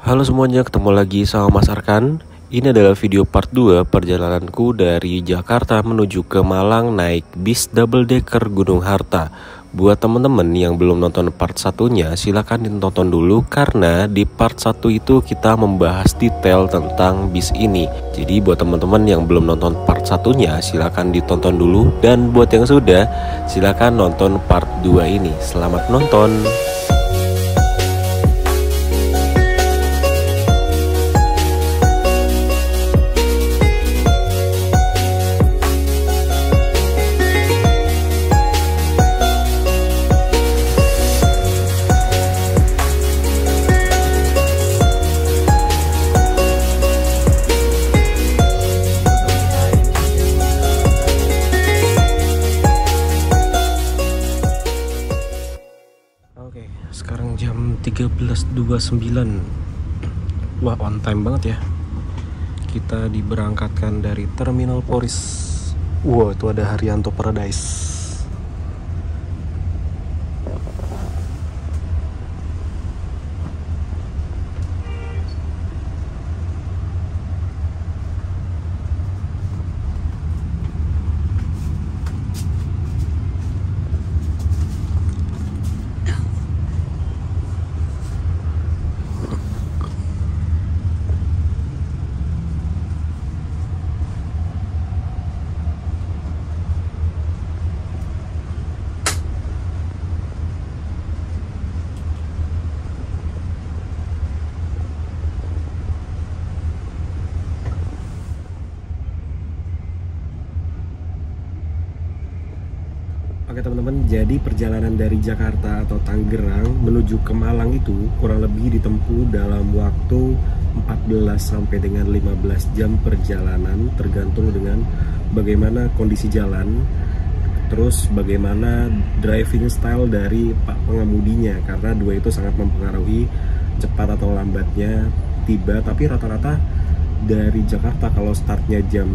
Halo semuanya, ketemu lagi sama Mas Arkan. Ini adalah video part 2 perjalananku dari Jakarta menuju ke Malang naik bis double decker Gunung Harta. Buat temen-temen yang belum nonton part 1-nya, silahkan ditonton dulu karena di part 1 itu kita membahas detail tentang bis ini. Jadi buat teman-teman yang belum nonton part 1-nya, silahkan ditonton dulu. Dan buat yang sudah, silahkan nonton part 2 ini. Selamat nonton! Sekarang jam 13.29. Wah, on time banget ya. Kita diberangkatkan dari Terminal Poris. Wah, itu ada Haryanto Paradise. Oke teman-teman, jadi perjalanan dari Jakarta atau Tangerang menuju ke Malang itu kurang lebih ditempuh dalam waktu 14 sampai dengan 15 jam perjalanan, tergantung dengan bagaimana kondisi jalan, terus bagaimana driving style dari Pak pengemudinya, karena dua itu sangat mempengaruhi cepat atau lambatnya tiba. Tapi rata-rata dari Jakarta kalau startnya jam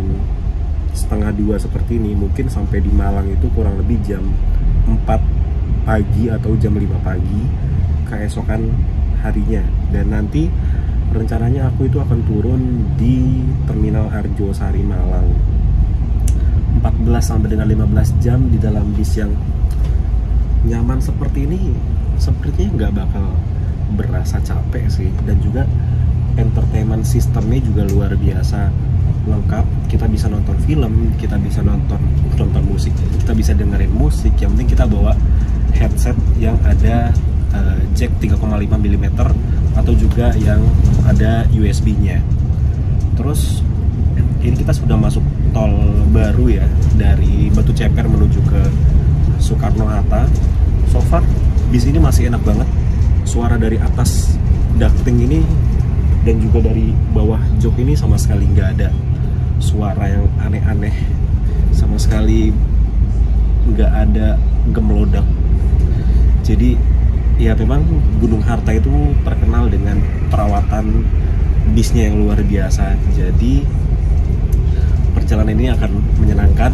1:30 seperti ini, mungkin sampai di Malang itu kurang lebih jam 4 pagi atau jam 5 pagi keesokan harinya. Dan nanti rencananya aku itu akan turun di Terminal Arjosari Malang. 14 sampai dengan 15 jam di dalam bis yang nyaman seperti ini, sepertinya nggak bakal berasa capek sih. Dan juga entertainment sistemnya juga luar biasa lengkap. Kita bisa nonton film, kita bisa nonton musik, kita bisa dengerin musik. Yang penting kita bawa headset yang ada jack 3,5 mm atau juga yang ada USB-nya. Terus ini kita sudah masuk tol baru ya, dari Batu Ceper menuju ke Soekarno-Hatta. So far bis ini masih enak banget. Suara dari atas ducting ini dan juga dari bawah jok ini sama sekali nggak ada suara yang aneh-aneh, sama sekali nggak ada gemelodak. Jadi ya memang Gunung Harta itu terkenal dengan perawatan bisnya yang luar biasa. Jadi perjalanan ini akan menyenangkan.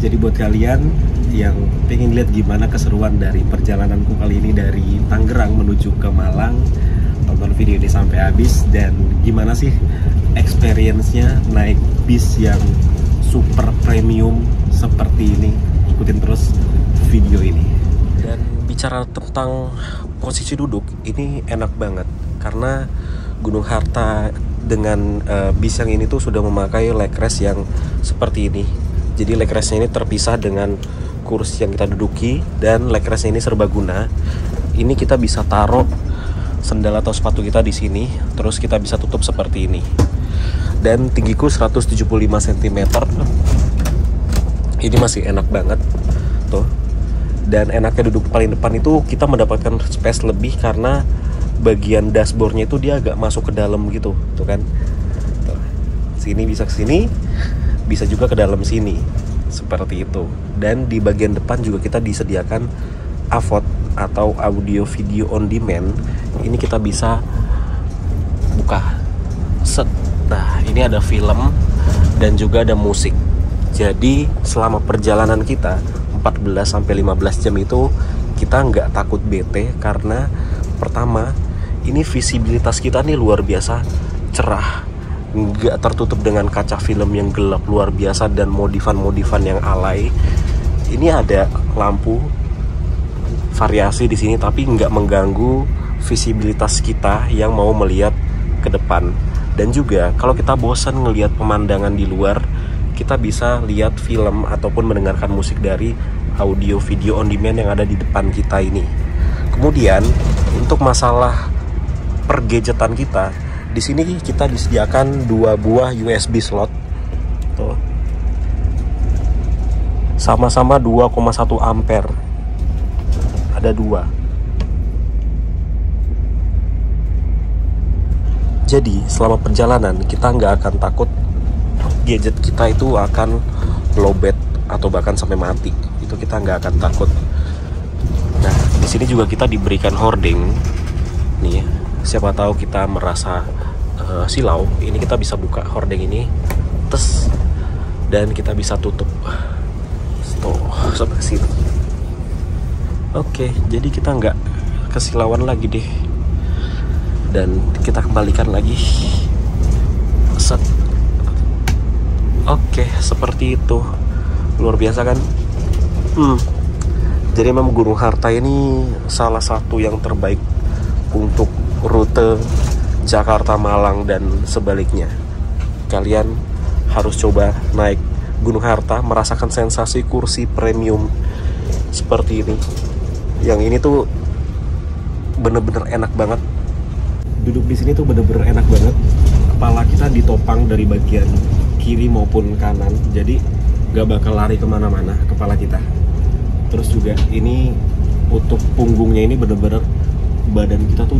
Jadi buat kalian yang pengen lihat gimana keseruan dari perjalananku kali ini dari Tangerang menuju ke Malang, tonton video ini sampai habis. Dan gimana sih experience-nya naik bis yang super premium seperti ini, ikutin terus video ini. Dan bicara tentang posisi duduk, ini enak banget karena Gunung Harta dengan bis yang ini tuh sudah memakai leg rest yang seperti ini. Jadi leg restnya ini terpisah dengan kursi yang kita duduki, dan leg restnya ini serbaguna. Ini kita bisa taruh sendal atau sepatu kita di sini, terus kita bisa tutup seperti ini. Dan tinggiku 175 cm. Ini masih enak banget tuh. Dan enaknya duduk paling depan itu kita mendapatkan space lebih karena bagian dashboardnya itu dia agak masuk ke dalam gitu, tuh kan. Tuh. Sini bisa ke sini, bisa juga ke dalam sini. Seperti itu. Dan di bagian depan juga kita disediakan AVOD atau audio video on demand. Ini kita bisa buka set. Nah, ini ada film dan juga ada musik. Jadi selama perjalanan kita 14 sampai 15 jam itu kita nggak takut bete, karena pertama ini visibilitas kita nih luar biasa cerah, nggak tertutup dengan kaca film yang gelap luar biasa dan modifan-modifan yang alay. Ini ada lampu variasi di sini tapi nggak mengganggu visibilitas kita yang mau melihat ke depan. Dan juga kalau kita bosan ngelihat pemandangan di luar, kita bisa lihat film ataupun mendengarkan musik dari audio video on demand yang ada di depan kita ini. Kemudian untuk masalah pergadgetan kita, di sini kita disediakan 2 buah USB slot. Tuh. Sama-sama 2,1 ampere. Ada 2. Jadi selama perjalanan kita nggak akan takut gadget kita itu akan lowbat atau bahkan sampai mati. Itu kita nggak akan takut. Nah, di sini juga kita diberikan hording. Nih, siapa tahu kita merasa silau, ini kita bisa buka hording ini, dan kita bisa tutup. Tuh, sebelah sini. Oke, jadi kita nggak kesilauan lagi deh. Dan kita kembalikan lagi. Set. Oke, seperti itu. Luar biasa kan? Jadi memang Gunung Harta ini salah satu yang terbaik untuk rute Jakarta Malang dan sebaliknya. Kalian harus coba naik Gunung Harta, merasakan sensasi kursi premium seperti ini. Yang ini tuh bener-bener enak banget. Duduk di sini tuh bener-bener enak banget. Kepala kita ditopang dari bagian kiri maupun kanan, jadi nggak bakal lari kemana-mana kepala kita. Terus juga ini untuk punggungnya ini bener-bener badan kita tuh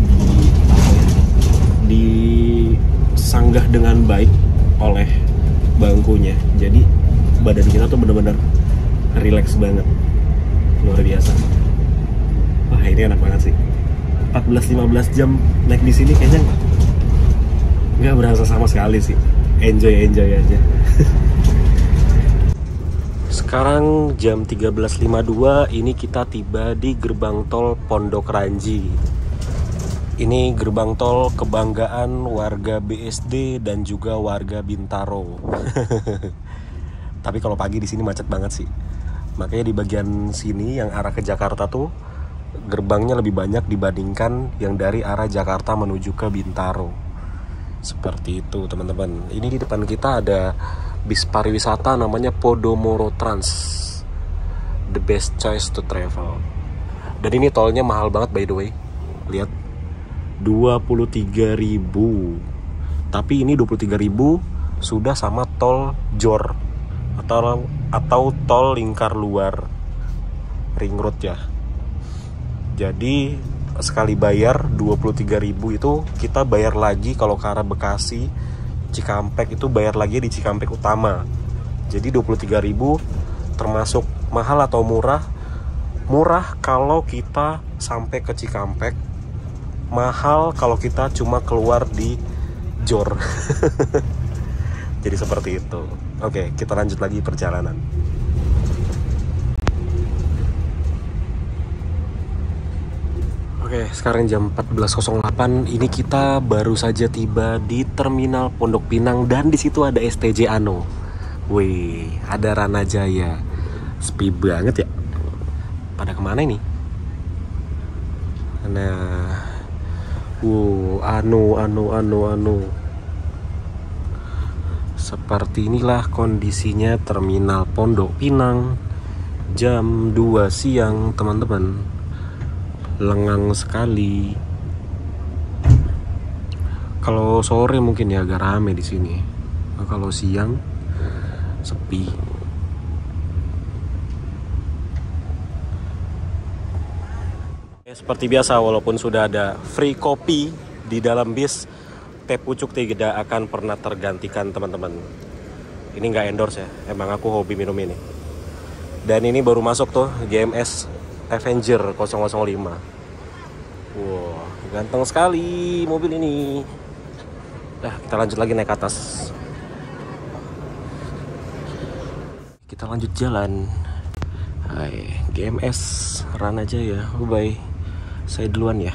disanggah dengan baik oleh bangkunya. Jadi badan kita tuh bener-bener relax banget, luar biasa. Wah, ini enak banget sih. 14-15 jam naik di sini kayaknya nggak berasa sama sekali sih. Enjoy aja. Sekarang jam 13.52, ini kita tiba di gerbang tol Pondok Ranji. Ini gerbang tol kebanggaan warga BSD dan juga warga Bintaro. Tapi kalau pagi di sini macet banget sih. Makanya di bagian sini yang arah ke Jakarta tuh gerbangnya lebih banyak dibandingkan yang dari arah Jakarta menuju ke Bintaro. Seperti itu teman-teman. Ini di depan kita ada bis pariwisata namanya Podomoro Trans, the best choice to travel. Dan ini tolnya mahal banget by the way. Lihat, 23.000. Tapi ini 23.000 sudah sama tol JOR atau tol lingkar luar ring road ya. Jadi sekali bayar 23.000 itu kita bayar lagi kalau ke arah Bekasi, Cikampek itu bayar lagi di Cikampek Utama. Jadi 23.000 termasuk mahal atau murah? Murah kalau kita sampai ke Cikampek, mahal kalau kita cuma keluar di JOR. Jadi seperti itu. Oke, kita lanjut lagi perjalanan. Oke, sekarang jam 14.08. Ini kita baru saja tiba di Terminal Pondok Pinang dan di situ ada STJ Ano. Wih, ada Rana Jaya. Sepi banget ya. Pada kemana ini? Nah, Ano. Seperti inilah kondisinya Terminal Pondok Pinang jam 2 siang, teman-teman. Lengang sekali. Kalau sore mungkin ya agak rame di sini. Kalau siang sepi. Seperti biasa, walaupun sudah ada free kopi di dalam bis, teh pucuk tidak akan pernah tergantikan teman-teman. Ini nggak endorse ya, emang aku hobi minum ini. Dan ini baru masuk tuh GMS Avenger 005. Wow, ganteng sekali mobil ini. Nah, kita lanjut lagi naik ke atas. Kita lanjut jalan. Hai, GMS Rana Jaya. Bye. Saya duluan ya.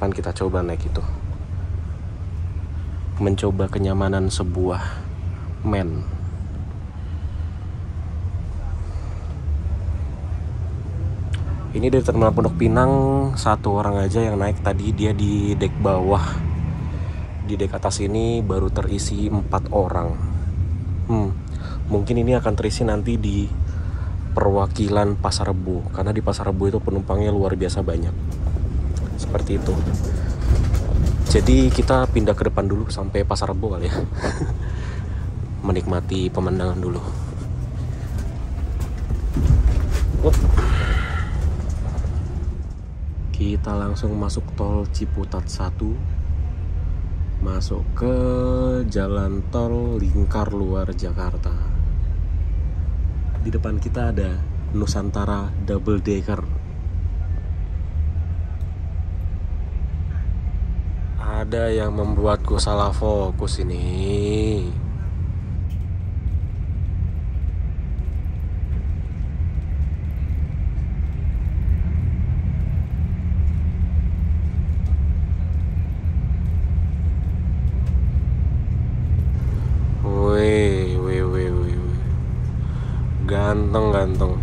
Kapan kita coba naik itu? Mencoba kenyamanan sebuah men. Ini dari Terminal Pondok Pinang, satu orang aja yang naik tadi, dia di dek bawah. Di dek atas ini baru terisi 4 orang. Mungkin ini akan terisi nanti di perwakilan Pasar Rebo, karena di Pasar Rebo itu penumpangnya luar biasa banyak. Seperti itu. Jadi kita pindah ke depan dulu sampai Pasar Rebo kali ya. Menikmati pemandangan dulu. Kita langsung masuk tol Ciputat 1, masuk ke jalan tol lingkar luar Jakarta. Di depan kita ada Nusantara Double Decker. Ada yang membuatku salah fokus ini. Ganteng.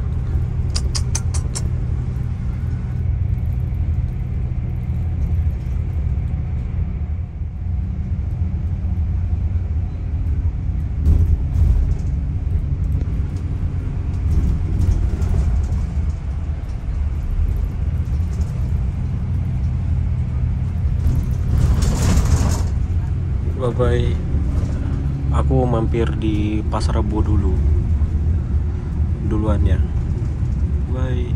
Bye-bye. Aku mampir di Pasar Rebo duluan ya. Bye.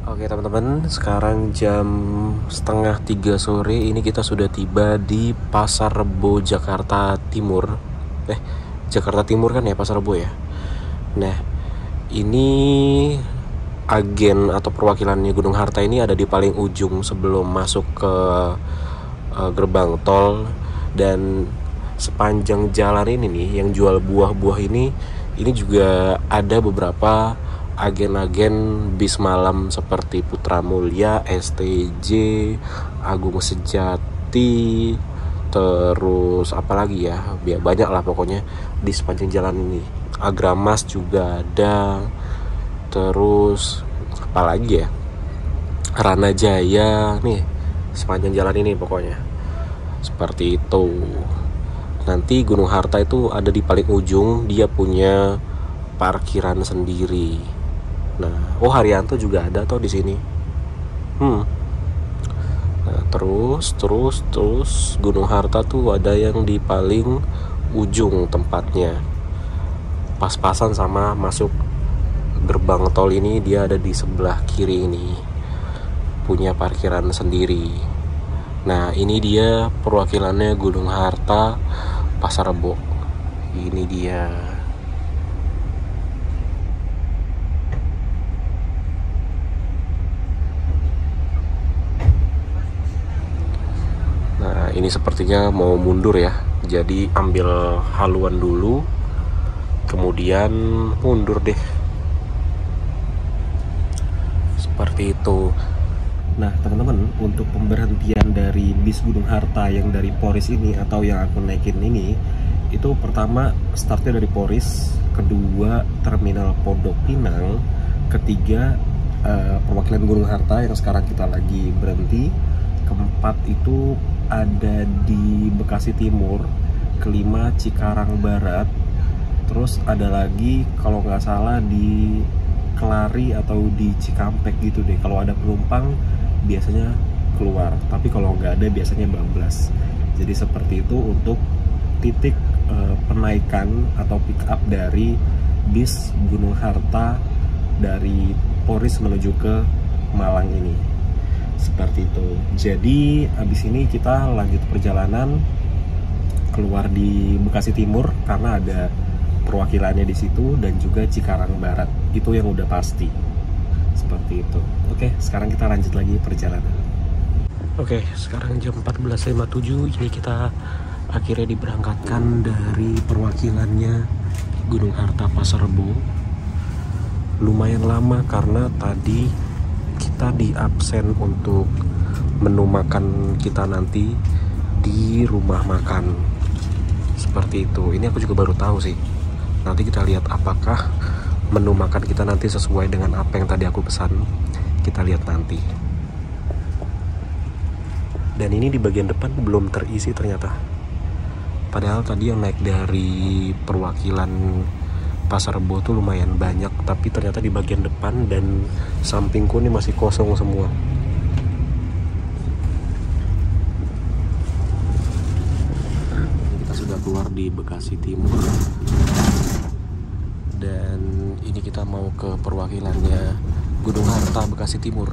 Oke teman-teman, sekarang jam 2:30 sore. Ini kita sudah tiba di Pasar Rebo Jakarta Timur. Jakarta Timur kan ya Pasar Rebo ya. Nah, ini agen atau perwakilannya Gunung Harta ini ada di paling ujung sebelum masuk ke gerbang tol. Dan sepanjang jalan ini nih yang jual buah-buah ini juga ada beberapa agen-agen bis malam seperti Putra Mulia, STJ, Agung Sejati, terus apalagi ya, banyak lah pokoknya di sepanjang jalan ini. Agramas juga ada, terus apalagi ya, Rana Jaya nih sepanjang jalan ini pokoknya seperti itu. Nanti Gunung Harta itu ada di paling ujung, dia punya parkiran sendiri. Nah, Haryanto juga ada di sini. Nah, terus Gunung Harta tuh ada yang di paling ujung tempatnya. Pas-pasan sama masuk gerbang tol ini, dia ada di sebelah kiri ini. Punya parkiran sendiri. Nah, ini dia perwakilannya Gunung Harta Pasar Rebo. Ini dia. Ini sepertinya mau mundur ya, jadi ambil haluan dulu, kemudian mundur deh. Seperti itu. Nah teman-teman, untuk pemberhentian dari bis Gunung Harta yang dari Poris ini atau yang aku naikin ini, itu pertama startnya dari Poris, kedua Terminal Pondok Pinang, ketiga perwakilan Gunung Harta yang sekarang kita lagi berhenti, keempat itu ada di Bekasi Timur, kelima Cikarang Barat, terus ada lagi kalau nggak salah di Kelari atau di Cikampek gitu deh. Kalau ada penumpang biasanya keluar, tapi kalau nggak ada biasanya bablas. Jadi seperti itu untuk titik penaikan atau pick up dari bis Gunung Harta dari Poris menuju ke Malang ini. Seperti itu. Jadi abis ini kita lanjut perjalanan keluar di Bekasi Timur karena ada perwakilannya di situ, dan juga Cikarang Barat. Itu yang udah pasti. Seperti itu. Oke, sekarang kita lanjut lagi perjalanan. Oke, sekarang jam 14.57. Ini kita akhirnya diberangkatkan dari perwakilannya Gunung Harta Pasar Rebo. Lumayan lama karena tadi kita di absen untuk menu makan kita nanti di rumah makan. Seperti itu. Ini aku juga baru tahu sih. Nanti kita lihat apakah menu makan kita nanti sesuai dengan apa yang tadi aku pesan. Kita lihat nanti. Dan ini di bagian depan belum terisi ternyata. Padahal tadi yang naik dari perwakilan Pasar Rebo tuh lumayan banyak, tapi ternyata di bagian depan dan sampingku ini masih kosong semua. Kita sudah keluar di Bekasi Timur, dan ini kita mau ke perwakilannya Gunung Harta Bekasi Timur.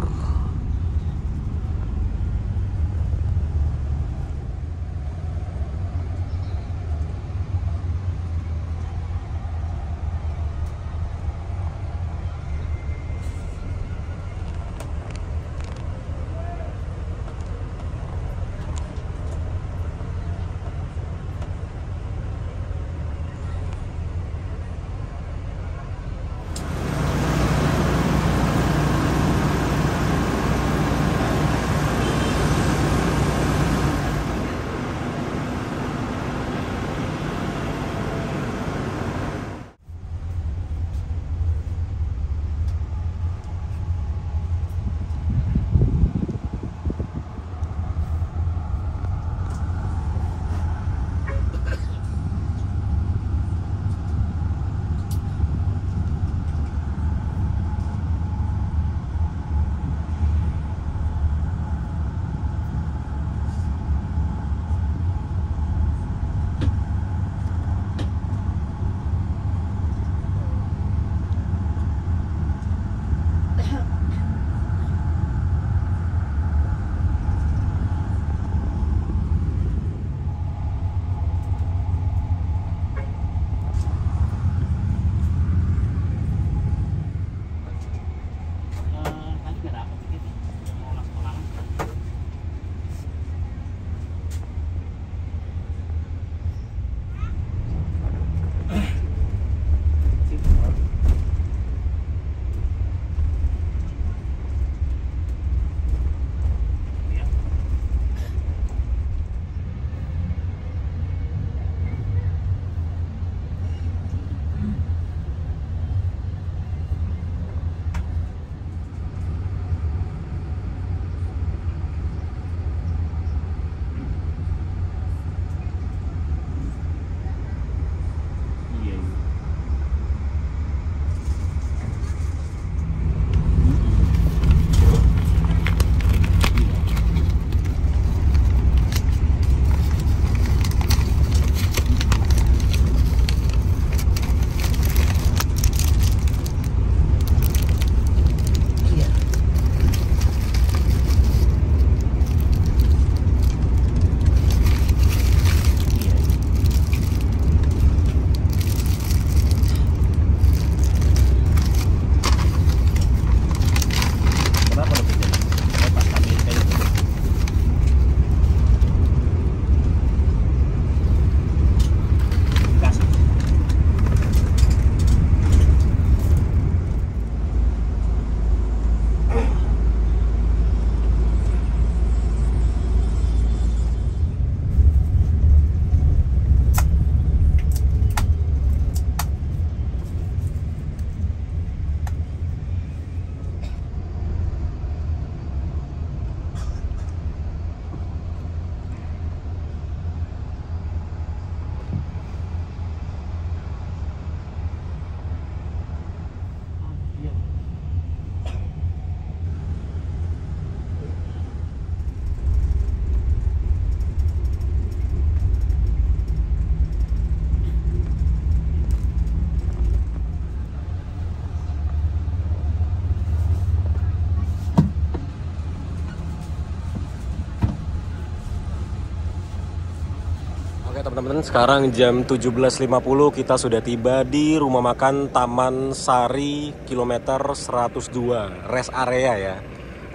teman-teman, sekarang jam 17.50 kita sudah tiba di rumah makan Taman Sari kilometer 102, rest area ya.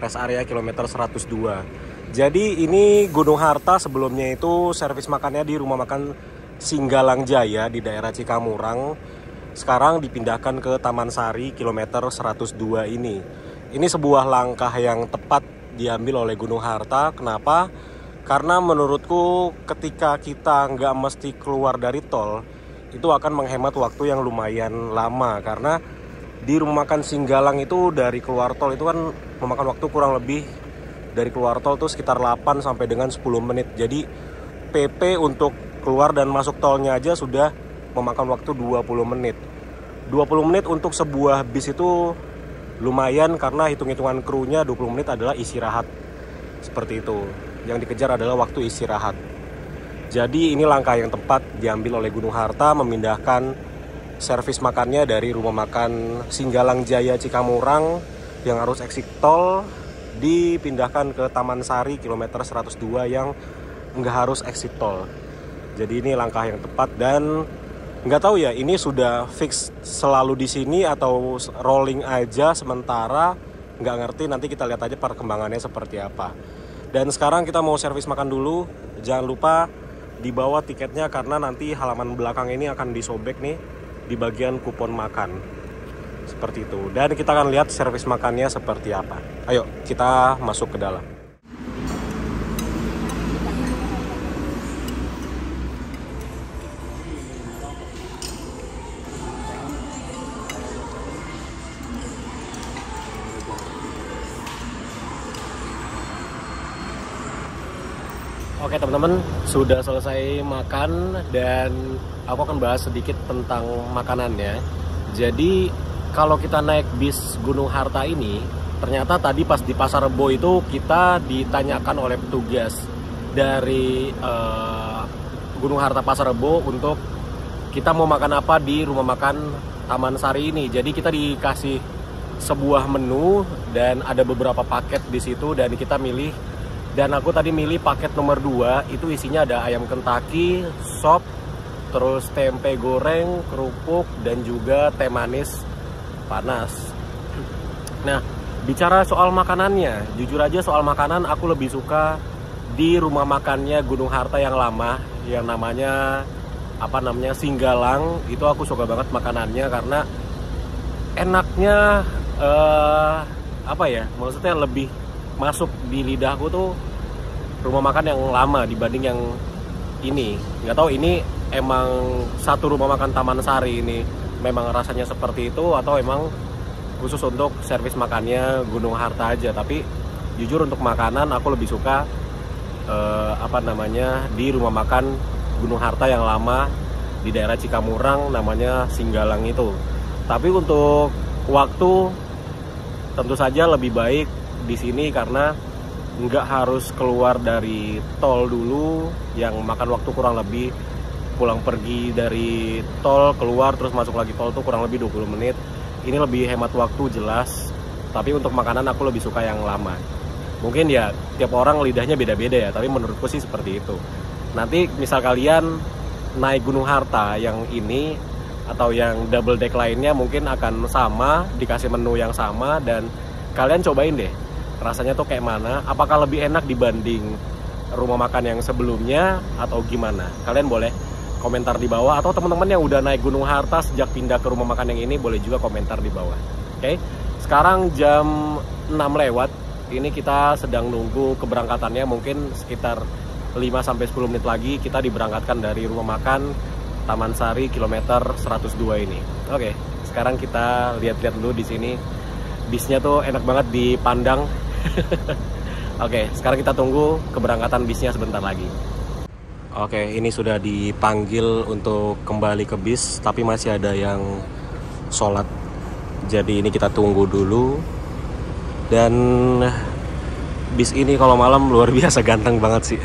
Rest area kilometer 102. Jadi ini Gunung Harta, sebelumnya itu servis makannya di rumah makan Singgalang Jaya di daerah Cikamurang. Sekarang dipindahkan ke Taman Sari kilometer 102 ini. Ini sebuah langkah yang tepat diambil oleh Gunung Harta. Kenapa? Karena menurutku ketika kita nggak mesti keluar dari tol, itu akan menghemat waktu yang lumayan lama. Karena di rumah makan Singgalang itu dari keluar tol itu kan memakan waktu kurang lebih, dari keluar tol tuh sekitar 8 sampai dengan 10 menit. Jadi PP untuk keluar dan masuk tolnya aja sudah memakan waktu 20 menit. 20 menit untuk sebuah bis itu lumayan, karena hitung-hitungan krunya 20 menit adalah istirahat. Seperti itu. Yang dikejar adalah waktu istirahat. Jadi ini langkah yang tepat diambil oleh Gunung Harta, memindahkan servis makannya dari rumah makan Singgalang Jaya Cikamurang yang harus exit tol, dipindahkan ke Taman Sari kilometer 102 yang nggak harus exit tol. Jadi ini langkah yang tepat, dan nggak tahu ya ini sudah fix selalu di sini atau rolling aja sementara, nggak ngerti. Nanti kita lihat aja perkembangannya seperti apa. Dan sekarang kita mau servis makan dulu. Jangan lupa dibawa tiketnya, karena nanti halaman belakang ini akan disobek nih di bagian kupon makan. Seperti itu. Dan kita akan lihat servis makannya seperti apa. Ayo kita masuk ke dalam. Oke teman-teman, sudah selesai makan dan aku akan bahas sedikit tentang makanannya. Jadi kalau kita naik bis Gunung Harta ini, ternyata tadi pas di Pasar Rebo itu kita ditanyakan oleh petugas dari Gunung Harta Pasar Rebo untuk kita mau makan apa di rumah makan Taman Sari ini. Jadi kita dikasih sebuah menu dan ada beberapa paket di situ, dan kita milih. Dan aku tadi milih paket nomor 2, itu isinya ada ayam Kentucky, sop, terus tempe goreng, kerupuk, dan juga teh manis panas. Nah, bicara soal makanannya, jujur aja soal makanan aku lebih suka di rumah makannya Gunung Harta yang lama, yang namanya Singgalang. Itu aku suka banget makanannya karena enaknya maksudnya lebih masuk di lidahku tuh rumah makan yang lama dibanding yang ini. Nggak tahu ini emang satu rumah makan Taman Sari ini memang rasanya seperti itu atau emang khusus untuk servis makannya Gunung Harta aja. Tapi jujur untuk makanan aku lebih suka di rumah makan Gunung Harta yang lama di daerah Cikamurang, namanya Singgalang itu. Tapi untuk waktu tentu saja lebih baik di sini karena nggak harus keluar dari tol dulu, yang makan waktu kurang lebih pulang pergi dari tol keluar terus masuk lagi tol tuh kurang lebih 20 menit. Ini lebih hemat waktu jelas, tapi untuk makanan aku lebih suka yang lama. Mungkin ya tiap orang lidahnya beda-beda ya, tapi menurutku sih seperti itu. Nanti misal kalian naik Gunung Harta yang ini atau yang double deck lainnya mungkin akan sama, dikasih menu yang sama, dan kalian cobain deh rasanya tuh kayak mana, apakah lebih enak dibanding rumah makan yang sebelumnya atau gimana. Kalian boleh komentar di bawah, atau teman-teman yang udah naik Gunung Harta sejak pindah ke rumah makan yang ini boleh juga komentar di bawah. Oke, sekarang jam 6 lewat, ini kita sedang nunggu keberangkatannya, mungkin sekitar 5-10 menit lagi kita diberangkatkan dari rumah makan Taman Sari kilometer 102 ini. Oke, sekarang kita lihat-lihat dulu di sini. Bisnya tuh enak banget dipandang. Oke, sekarang kita tunggu keberangkatan bisnya sebentar lagi. Oke, ini sudah dipanggil untuk kembali ke bis, tapi masih ada yang sholat. Jadi ini kita tunggu dulu. Dan bis ini kalau malam luar biasa ganteng banget sih.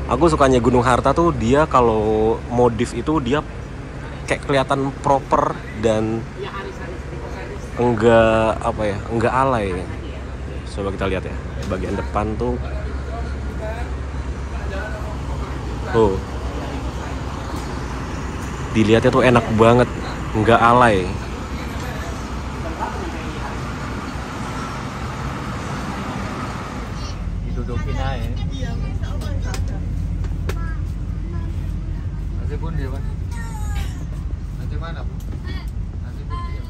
Aku sukanya Gunung Harta tuh dia kalau modif itu dia kayak kelihatan proper dan enggak alay. Coba kita lihat ya, bagian depan tuh Dilihatnya tuh enak banget, nggak alay. Didudukin aja. Nasi pun dia, Mas. Nasi mana, Bu? Nasi pun dia.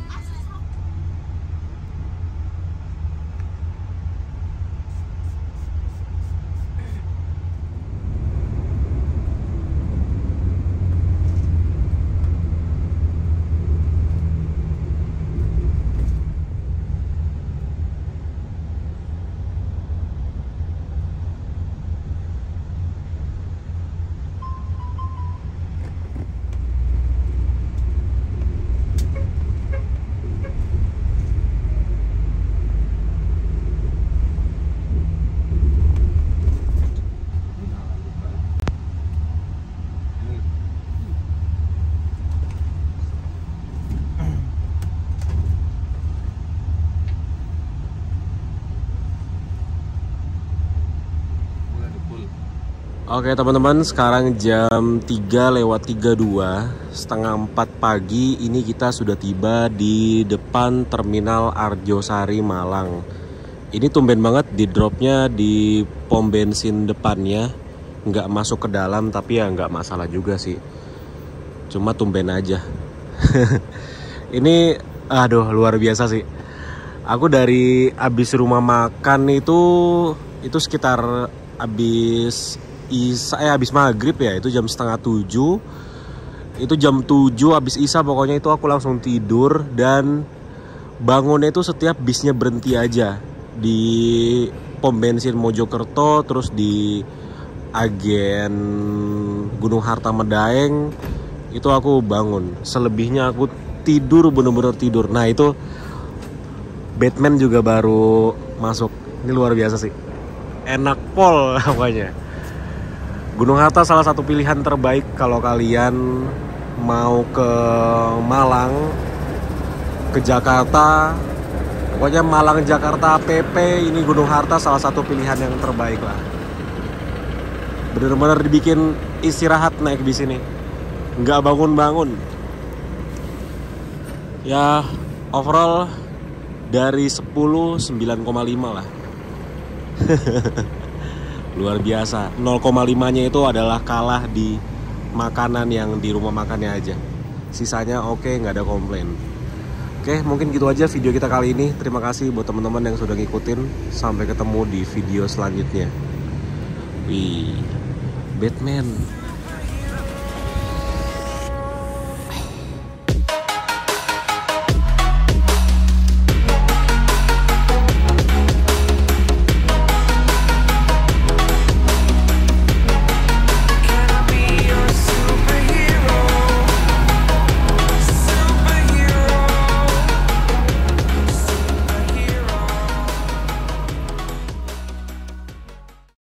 Oke teman-teman, sekarang jam 3:32, setengah 4 pagi. Ini kita sudah tiba di depan Terminal Arjosari Malang. Ini tumben banget di dropnya di pom bensin depannya. Nggak masuk ke dalam, tapi ya nggak masalah juga sih. Cuma tumben aja. Ini aduh luar biasa sih. Aku dari abis rumah makan itu sekitar habis maghrib ya, itu jam setengah 7. Itu jam 7 habis Isya, pokoknya itu aku langsung tidur. Dan bangunnya itu setiap bisnya berhenti aja di pom bensin Mojokerto, terus di agen Gunung Harta Medaeng, itu aku bangun. Selebihnya aku tidur, bener-bener tidur. Nah itu Batman juga baru masuk. Ini luar biasa sih, enak pol pokoknya. Gunung Harta salah satu pilihan terbaik kalau kalian mau ke Malang, ke Jakarta. Pokoknya Malang, Jakarta, PP, ini Gunung Harta salah satu pilihan yang terbaik lah. Bener-bener dibikin istirahat naik bis ini, nggak bangun-bangun. Ya overall dari 10, 9,5 lah. Luar biasa. 0,5-nya itu adalah kalah di makanan yang di rumah makannya aja. Sisanya oke, nggak ada komplain. Oke, mungkin gitu aja video kita kali ini. Terima kasih buat teman-teman yang sudah ngikutin. Sampai ketemu di video selanjutnya. Wih, Batman.